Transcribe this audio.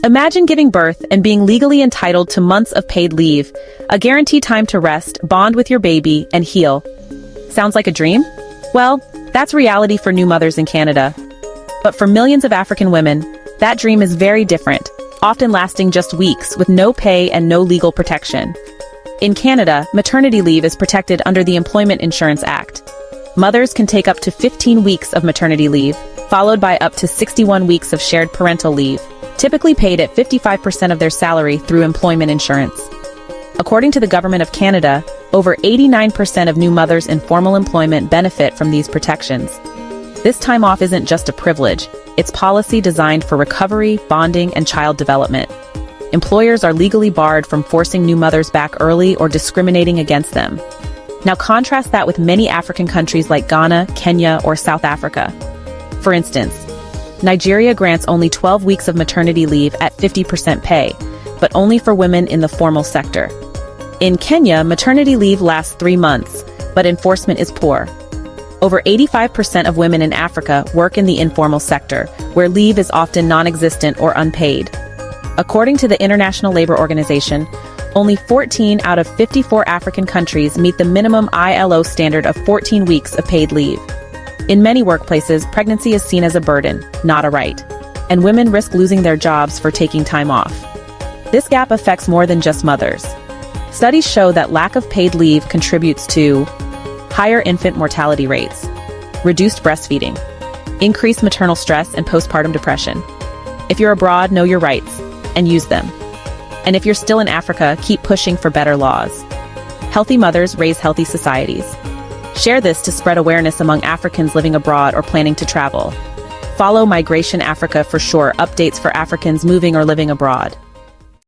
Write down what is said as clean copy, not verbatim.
Imagine giving birth and being legally entitled to months of paid leave, a guaranteed time to rest, bond with your baby, and heal. Sounds like a dream? Well, that's reality for new mothers in Canada. But for millions of African women, that dream is very different, often lasting just weeks with no pay and no legal protection. In Canada, maternity leave is protected under the Employment Insurance Act. Mothers can take up to 15 weeks of maternity leave, followed by up to 61 weeks of shared parental leave, typically paid at 55% of their salary through employment insurance. According to the Government of Canada, over 89% of new mothers in formal employment benefit from these protections. This time off isn't just a privilege, it's policy designed for recovery, bonding, and child development. Employers are legally barred from forcing new mothers back early or discriminating against them. Now contrast that with many African countries like Ghana, Kenya, or South Africa. For instance, Nigeria grants only 12 weeks of maternity leave at 50% pay, but only for women in the formal sector. In Kenya, maternity leave lasts 3 months, but enforcement is poor. Over 85% of women in Africa work in the informal sector, where leave is often non-existent or unpaid. According to the International Labour Organization, only 14 out of 54 African countries meet the minimum ILO standard of 14 weeks of paid leave. In many workplaces, pregnancy is seen as a burden, not a right, and women risk losing their jobs for taking time off. This gap affects more than just mothers. Studies show that lack of paid leave contributes to higher infant mortality rates, reduced breastfeeding, increased maternal stress and postpartum depression. If you're abroad, know your rights and use them. And if you're still in Africa, keep pushing for better laws. Healthy mothers raise healthy societies. Share this to spread awareness among Africans living abroad or planning to travel. Follow Migration Africa for sure updates for Africans moving or living abroad.